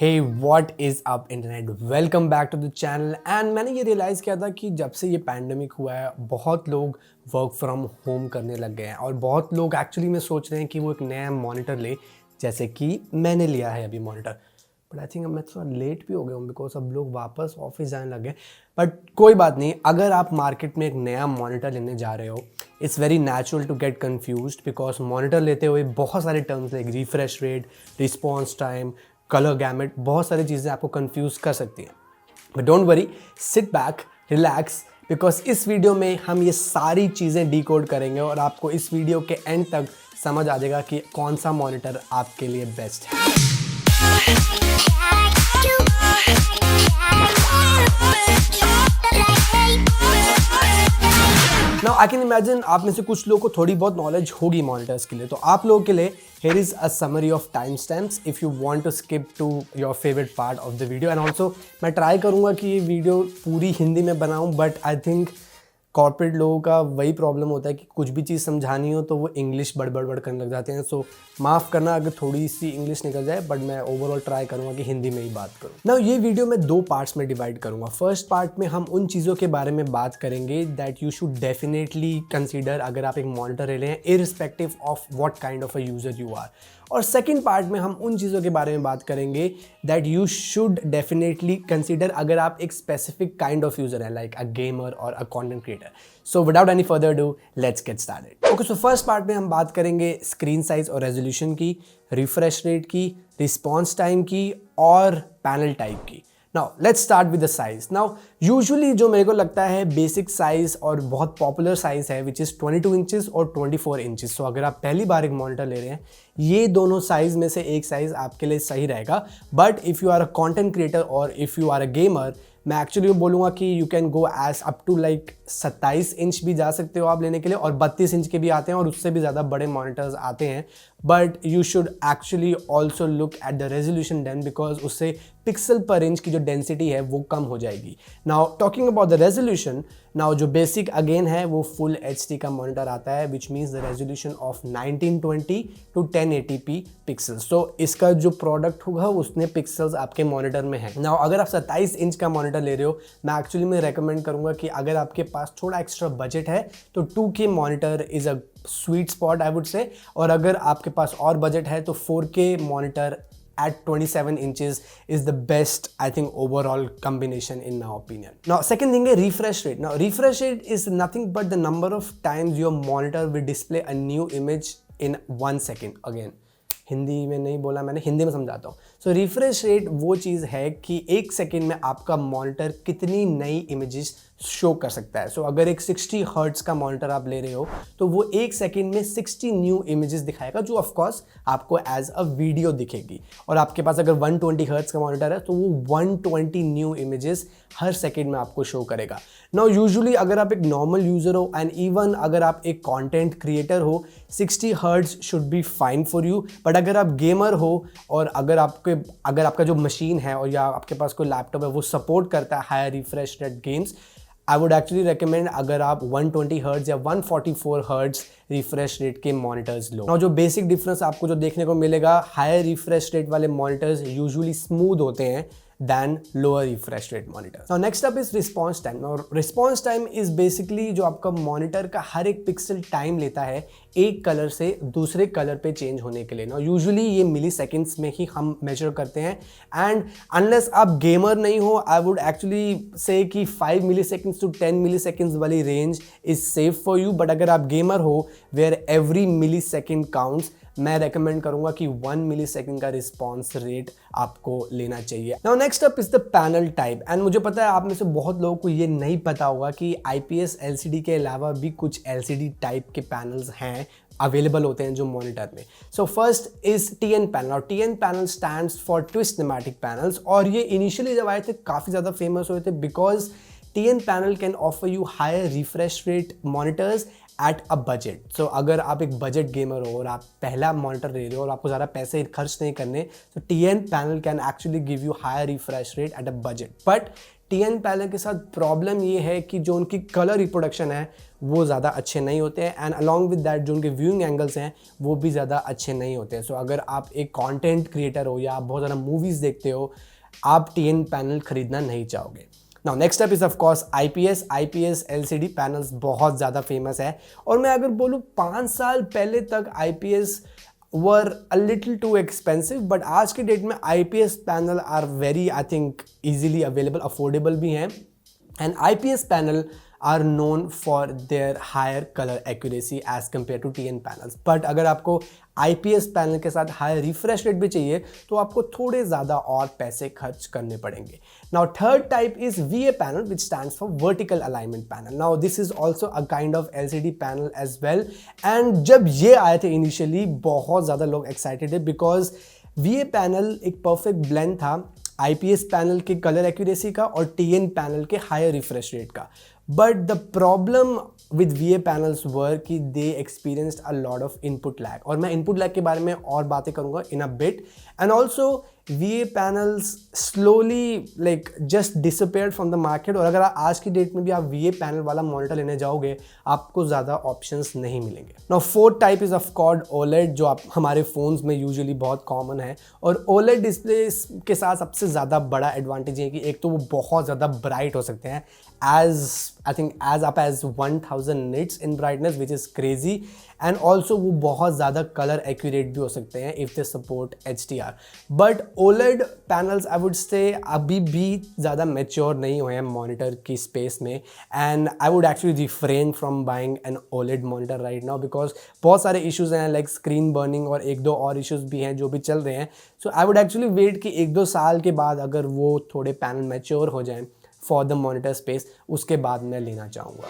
Hey what is up internet, welcome back to the channel. And मैंने ये realise किया था कि जब से ये पैंडमिक हुआ है बहुत लोग वर्क फ्रॉम होम करने लग गए हैं और बहुत लोग एक्चुअली में सोच रहे हैं कि वो एक नया मॉनिटर ले, जैसे कि मैंने लिया है अभी मॉनिटर। बट आई थिंक मैं थोड़ा लेट भी हो गया हूँ बिकॉज अब लोग वापस ऑफिस जाने लग गए। बट कोई बात नहीं, अगर आप मार्केट में एक नया मॉनिटर लेने जा रहे हो, it's very natural to get confused because monitor लेते हुए बहुत सारे terms like refresh rate, response time, colour gamut, बहुत सारी चीज़ें आपको कंफ्यूज कर सकती हैं। But don't worry, sit back, relax, because इस वीडियो में हम ये सारी चीज़ें डिकोड करेंगे और आपको इस वीडियो के एंड तक समझ आ जाएगा कि कौन सा मॉनिटर आपके लिए बेस्ट है। नाउ आई कैन इमेजिन आप में से कुछ लोगों को थोड़ी बहुत नॉलेज होगी मॉनिटर्स के लिए, तो आप लोगों के लिए here is a summary of timestamps if you want to skip to your favorite part of the video। and also मैं ट्राई करूँगा कि ये वीडियो पूरी हिंदी में बनाऊँ, बट आई थिंक कॉर्पोरेट लोगों का वही प्रॉब्लम होता है कि कुछ भी चीज़ समझानी हो तो वो इंग्लिश बड़ करने लग जाते हैं। सो माफ़ करना अगर थोड़ी सी इंग्लिश निकल जाए, बट मैं ओवरऑल ट्राई करूँगा कि हिंदी में ही बात करूँ। ना ये वीडियो मैं दो पार्ट्स में डिवाइड करूँगा। फर्स्ट पार्ट में हम उन चीज़ों के बारे में बात करेंगे that you should definitely consider अगर आप एक मॉनिटर ले रहे हैं, irrespective of what kind of a user you are. और सेकंड पार्ट में हम उन चीज़ों के बारे में बात करेंगे that you should definitely consider अगर आप एक स्पेसिफिक काइंड ऑफ यूज़र है, लाइक अ गेमर और a content creator. So without any further do, let's get started. Okay, so first part में हम बात करेंगे स्क्रीन साइज और रेजोल्यूशन की, रिफ्रेश रेट की, रिस्पॉन्स टाइम की और पैनल टाइप की। Now let's start with the size. Now usually जो मेरे को लगता है बेसिक साइज और बहुत पॉपुलर साइज है विच इज़ 22 इंचेस और 24 इंचेस। सो अगर आप पहली बार एक मॉनिटर ले रहे हैं, ये दोनों साइज में से एक साइज आपके लिए सही रहेगा। But if you are a content creator और if you are a gamer, मैं एक्चुअली बोलूँगा कि you can go edge up to like 27 inch भी जा सकते हो आप लेने के लिए, और 32 इंच के भी आते हैं और उससे भी ज़्यादा बड़े मॉनिटर्स आते हैं। But you should actually also look at the resolution then, because उससे पिक्सल पर इंच की जो डेंसिटी है वो कम हो जाएगी। Now talking about the resolution, now जो बेसिक अगेन है वो फुल HD का मॉनिटर आता है which means the resolution of 1920 to 1080p pixels. तो इसका जो प्रोडक्ट होगा उसने पिक्सल्स आपके मॉनिटर में है। नाउ अगर आप 27 इंच का मॉनिटर ले रहे हो, मैं एक्चुअली में रेकमेंड करूंगा कि अगर आपके पास थोड़ा एक्स्ट्रा बजट है तो 2K monitor is a sweet spot I would say, और अगर आपके पास और बजट है तो 4K monitor at 27 inches is the best, I think, overall combination in my opinion. Now second thing is refresh rate. Now refresh rate is nothing but the number of times your monitor will display a new image in 1 second. Again, Hindi में नहीं बोला मैंने, हिंदी में समझाता हूँ। सो refresh rate वो चीज़ है कि 1 सेकेंड में आपका मॉनिटर कितनी नई इमेजेस शो कर सकता है। सो अगर एक 60 हर्ट्ज़ का मॉनिटर आप ले रहे हो तो वो 1 सेकेंड में 60 न्यू इमेजेस दिखाएगा, जो ऑफकोर्स आपको एज अ वीडियो दिखेगी। और आपके पास अगर 120 हर्ट्ज़ का मॉनिटर है तो वो 120 न्यू इमेजेस हर सेकेंड में आपको शो करेगा। नाउ यूजुअली अगर आप एक नॉर्मल यूज़र हो एंड इवन अगर आप एक कंटेंट क्रिएटर हो, 60 hertz should be fine for you. But अगर आप गेमर हो और अगर आपका जो मशीन है और या आपके पास कोई लैपटॉप है वो सपोर्ट करता है higher refresh rate games, I would actually recommend अगर आप 120 हर्ट्ज़ या 144 हर्ट्ज़ रिफ्रेश रेट के मॉनिटर्स लो। जो बेसिक डिफरेंस आपको जो देखने को मिलेगा, हायर रिफ्रेश रेट वाले मॉनिटर्स यूजुअली स्मूथ होते हैं than lower refresh rate monitor. Now next up is response time. Now response time is basically जो आपका मॉनिटर का हर एक पिक्सल टाइम लेता है एक कलर से दूसरे कलर पे चेंज होने के लिए। ना यूजुअली ये मिली सेकेंड्स में ही हम मेजर करते हैं, एंड अनलेस आप गेमर नहीं हो, आई वुड एक्चुअली से कि 5 milliseconds to 10 milliseconds वाली range is safe for you. But अगर आप गेमर हो where every millisecond counts, मैं रेकमेंड करूंगा कि 1 मिली सेकेंड का रिस्पॉन्स रेट आपको लेना चाहिए। Now next up is the panel type, and मुझे पता है आप में से बहुत लोगों को ये नहीं पता होगा कि IPS LCD के अलावा भी कुछ LCD टाइप के पैनल्स हैं, अवेलेबल होते हैं जो मॉनिटर में। So first is TN panel, और TN panel stands for twist nematic panels, और ये इनिशियली जब आए थे काफ़ी ज़्यादा फेमस हुए थे because TN panel can offer you higher refresh rate monitors at a budget. So अगर आप एक बजट गेमर हो और आप पहला मॉनिटर ले रहे हो और आपको ज़्यादा पैसे खर्च नहीं करने, तो TN panel can actually give you higher refresh rate at a budget. But TN panel के साथ प्रॉब्लम ये है कि जो उनकी कलर रिप्रोडक्शन है वो ज़्यादा अच्छे नहीं होते हैं, एंड अलॉन्ग विद दैट जो उनके व्यूइंग एंगल्स हैं वो भी ज़्यादा अच्छे नहीं होते हैं। सो अगर आप एक कंटेंट क्रिएटर हो या आप बहुत ज़्यादा मूवीज़ देखते हो, आप TN पैनल खरीदना नहीं चाहोगे। Now next up is of course IPS LCD panels बहुत ज़्यादा फेमस है, और मैं अगर बोलूँ 5 साल पहले तक IPS were a little too expensive, but आज के डेट में IPS panel are very I think easily available, affordable भी हैं, and IPS panel are known for their higher color accuracy as compared to TN panels. But अगर आपको IPS panel के साथ high refresh rate भी चाहिए तो आपको थोड़े ज़्यादा और पैसे खर्च करने पड़ेंगे। Now third type is VA panel, which stands for vertical alignment panel. Now this is also a kind of LCD panel as well, and जब ये आए थे इनिशियली बहुत ज़्यादा लोग एक्साइटेड है, बिकॉज VA पैनल एक परफेक्ट ब्लेंड था IPS पैनल के कलर एक्यूरेसी का और TN पैनल के हायर रिफ्रेश रेट का। But the problem with VA panels were कि they experienced a lot of input lag, और मैं इनपुट लैग के बारे में और बातें करूंगा in a bit. And also VA panels slowly like just disappeared from the market, और अगर आज की डेट में भी आप VA पैनल वाला मॉनिटर लेने जाओगे आपको ज़्यादा ऑप्शंस नहीं मिलेंगे। Now fourth type is of course OLED, जो आप हमारे फ़ोन्स में यूजुअली बहुत कॉमन है, और OLED डिस्प्ले के साथ सबसे ज़्यादा बड़ा एडवांटेज है कि एक तो वो बहुत ज़्यादा ब्राइट हो सकते हैं, as up as 1000 nits in brightness, which is crazy, and also वो बहुत ज़्यादा कलर एक्यूरेट भी हो सकते हैं if they support HDR. But OLED panels I would say अभी भी ज़्यादा mature नहीं हुए हैं मॉनिटर की स्पेस में, and I would actually refrain from buying an OLED monitor right now because बहुत सारे issues हैं like screen burning और एक दो और issues भी हैं जो भी चल रहे हैं। So I would actually wait कि 1-2 साल के बाद अगर वो थोड़े पैनल mature हो जाएं फॉर द मॉनिटर स्पेस, उसके बाद मैं लेना चाहूँगा।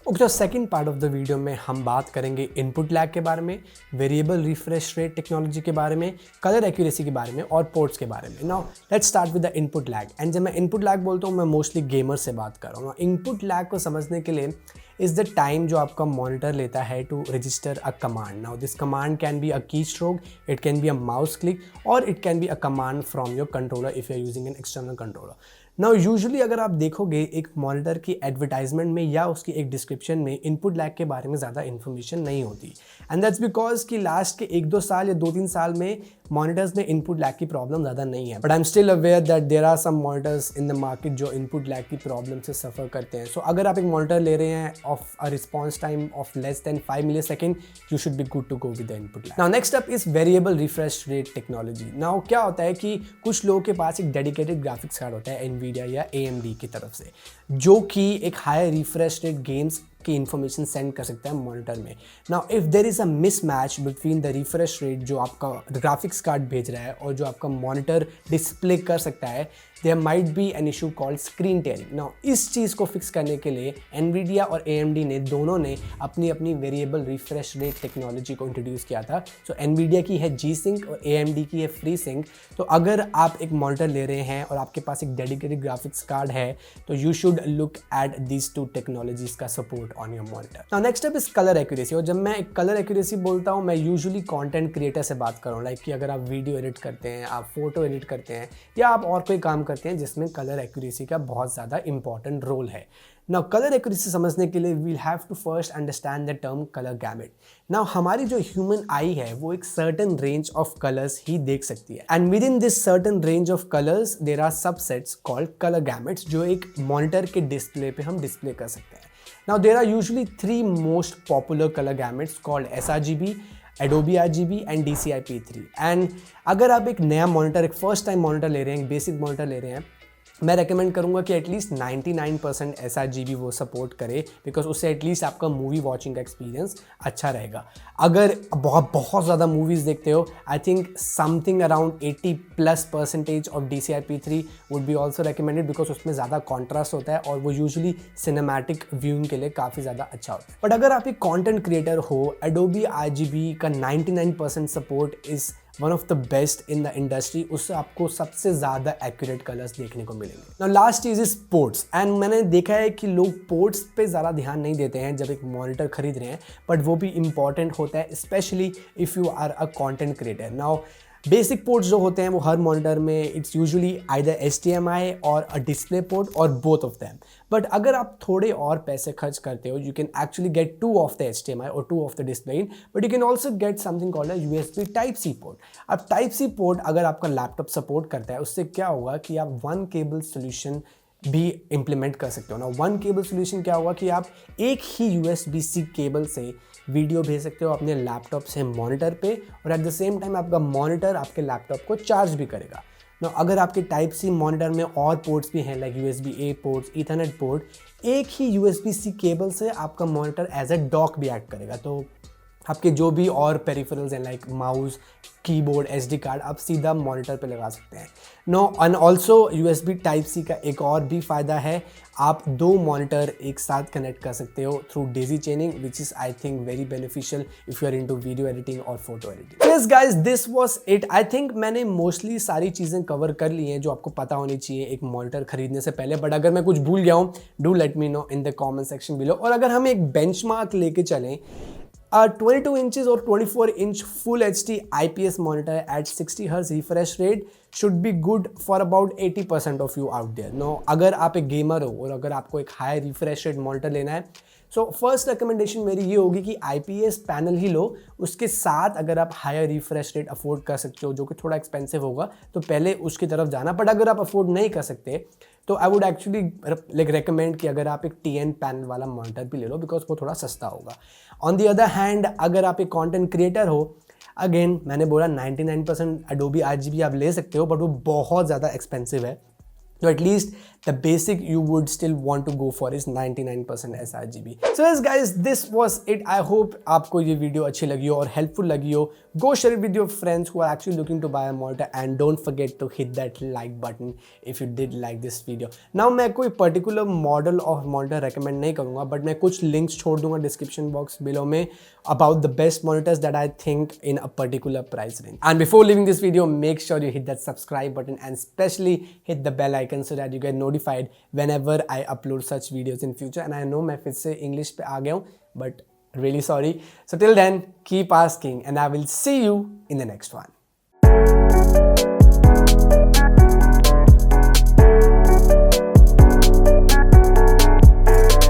ओके, तो second part of the video में हम बात करेंगे इनपुट लैग के बारे में, वेरिएबल रिफ्रेश रेट टेक्नोलॉजी के बारे में, कलर एक्यूरेसी के बारे में और पोर्ट्स के बारे में। Now let's start with the input lag. And जब मैं इनपुट लैग बोलता हूँ मैं मोस्टली गेमर से बात कर रहा हूँ। इनपुट लैग को समझने के लिए is the time जो आपका मॉनिटर लेता है to register a command. Now this command can be a keystroke, it can be a mouse click, or it can be a command from your controller if you are using an external controller. Now usually अगर आप देखोगे एक monitor की advertisement में या उसकी एक description में इनपुट लैग के बारे में ज़्यादा इन्फॉर्मेशन नहीं होती, एंड दैट्स बिकॉज कि लास्ट के 1-2 साल या 2-3 साल में मॉनिटर्स में इनपुट लैग की प्रॉब्लम ज़्यादा नहीं है। But I am still aware that there are some monitors in the market जो इनपुट लैग की प्रॉब्लम से सफ़र करते हैं। सो अगर आप एक मॉनिटर ले रहे हैं of a response time of less than 5 millisecond, you should be good to go with the input lag. Now next up is variable refresh rate technology. Now क्या होता है कि कुछ लोगों के पास एक डेडिकेटेड ग्राफिक्स कार्ड होता है एनवीडिया या AMD की तरफ से, जो कि एक हाई रिफ्रेश रेट गेम्स की इन्फॉर्मेशन सेंड कर सकता है मॉनिटर में। Now if there is a mismatch between the refresh rate जो आपका ग्राफिक्स कार्ड भेज रहा है और जो आपका मॉनिटर डिस्प्ले कर सकता है, there might be an issue called screen tearing. Now इस चीज़ को फिक्स करने के लिए एनवीडिया और AMD ने दोनों ने अपनी अपनी वेरिएबल रिफ्रेश रेट टेक्नोलॉजी को इंट्रोड्यूस किया था। सो एनवीडिया की है G-Sync और AMD की है FreeSync। तो अगर आप एक मॉनिटर ले रहे हैं और आपके पास एक डेडिकेटेड ग्राफिक्स कार्ड है तो you should look at these 2 technologies का support on your monitor. Now next up is color accuracy, और जब मैं एक कलर एक्यूरेसी बोलता हूँ मैं यूजुअली कंटेंट क्रिएटर से बात कर रहा हूँ, लाइक कि अगर आप वीडियो एडिट करते हैं, आप फोटो एडिट करते हैं या आप और कोई काम करते हैं जिसमें कलर एक्यूरेसी का बहुत ज़्यादा इंपॉर्टेंट रोल है। नाउ कलर एक्यूरेसी समझने के लिए we'll have to first understand the term colour gamut. Now हमारी जो ह्यूमन आई है वो एक सर्टेन रेंज ऑफ कलर्स ही देख सकती है, and within this certain range of colours there are subsets called colour gamuts जो एक मॉनिटर के डिस्प्ले पे हम डिस्प्ले कर सकते हैं। Now there are usually 3 most popular color gamuts called sRGB, Adobe RGB and DCI-P3। And अगर आप एक नया मॉनिटर, एक फर्स्ट टाइम मॉनिटर ले रहे हैं, एक बेसिक मॉनिटर ले रहे हैं, मैं रेकमेंड करूंगा कि एटलीस्ट 99% sRGB वो सपोर्ट करे, बिकॉज उससे एटलीस्ट आपका मूवी वॉचिंग का एक्सपीरियंस अच्छा रहेगा। अगर बहुत ज़्यादा मूवीज़ देखते हो, I think something around 80+% of DCI-P3 would be also recommended, because उसमें ज़्यादा कॉन्ट्रास्ट होता है और वो यूजुअली सिनेमैटिक व्यूइंग के लिए काफ़ी ज़्यादा अच्छा होता है। बट अगर आप एक कॉन्टेंट क्रिएटर हो, Adobe RGB का 99% support is one of the best in the industry, उससे आपको सबसे ज़्यादा एक्यूरेट कलर्स देखने को मिलेंगे। Now last cheese is ports, and मैंने देखा है कि लोग पोर्ट्स पे ज़्यादा ध्यान नहीं देते हैं जब एक मॉनिटर खरीद रहे हैं, बट वो भी इंपॉर्टेंट होता है, especially if you are a content creator. Now basic ports जो होते हैं वो हर मॉनिटर में इट्स यूजुअली आइदर HDMI और अ डिस्प्ले पोर्ट और बोथ ऑफ देम। बट अगर आप थोड़े और पैसे खर्च करते हो, you can actually get 2 of the HDMI और 2 of the display in, but you can also get something called a USB Type-C port. अब Type-C पोर्ट अगर आपका लैपटॉप सपोर्ट करता है, उससे क्या होगा कि आप वन केबल सोल्यूशन भी इम्प्लीमेंट कर सकते हो ना। वन केबल सोल्यूशन क्या होगा कि आप एक ही USB-C केबल से वीडियो भेज सकते हो अपने लैपटॉप से मॉनिटर पे, और एट द सेम टाइम आपका मॉनिटर आपके लैपटॉप को चार्ज भी करेगा ना। अगर आपके Type-C मॉनिटर में और पोर्ट्स भी हैं like USB-A ports, Ethernet port, एक ही USB-C केबल से आपका मॉनिटर एज अ डॉक भी एक्ट करेगा। तो आपके जो भी और पेरिफेरल्स हैं like mouse, keyboard, SD card, आप सीधा मॉनिटर पे लगा सकते हैं। No, and also USB Type-C का एक और भी फ़ायदा है, आप 2 मॉनिटर एक साथ कनेक्ट कर सकते हो through daisy chaining, which is I think very beneficial if you are into video editing और photo editing. Yes guys, this was it. I think मैंने मोस्टली सारी चीज़ें कवर कर ली हैं जो आपको पता होनी चाहिए एक मॉनिटर खरीदने से पहले, बट अगर मैं कुछ भूल गया हूँ, do let me know in the comment section below. और अगर हम एक बेंचमार्क लेके चलें, 22 inches or 24 inch full HD IPS monitor at 60 Hz refresh rate should be good for about 80% of you out there. Now, अगर आप एक gamer हो और अगर आपको एक हाई रिफ्रेश रेट मॉनिटर लेना है, सो फर्स्ट रिकमेंडेशन मेरी ये होगी कि IPS पैनल ही लो। उसके साथ अगर आप हायर रिफ्रेश रेट अफोर्ड कर सकते हो, जो कि थोड़ा एक्सपेंसिव होगा, तो पहले उसकी तरफ जाना। बट अगर आप अफोर्ड नहीं कर सकते तो आई वुड एक्चुअली लाइक रेकमेंड कि अगर आप एक TN पैनल वाला मॉनिटर भी ले लो, बिकॉज वो थोड़ा सस्ता होगा। ऑन दी अदर हैंड, अगर आप एक कंटेंट क्रिएटर हो, अगेन मैंने बोला 99% Adobe RGB आप ले सकते हो, बट वो बहुत ज़्यादा एक्सपेंसिव है। तो at least the basic you would still want to go for is 99% sRGB. So yes guys, this was it. I hope आपको ये वीडियो अच्छी लगी हो और हेल्पफुल लगी हो. Go share it with your friends who are actually looking to buy a monitor, and don't forget to hit that like button if you did like this video. Now मैं कोई particular model of monitor recommend नहीं करूँगा, but मैं कुछ links छोड़ दूंगा description box below में about the best monitors that I think in a particular price range. And before leaving this video, make sure you hit that subscribe button and especially hit the bell icon so that you get notified whenever I upload such videos in future. And I know मैं फिर से English पे आ गया हूँ, but really sorry. So till then, keep asking and I will see you in the next one.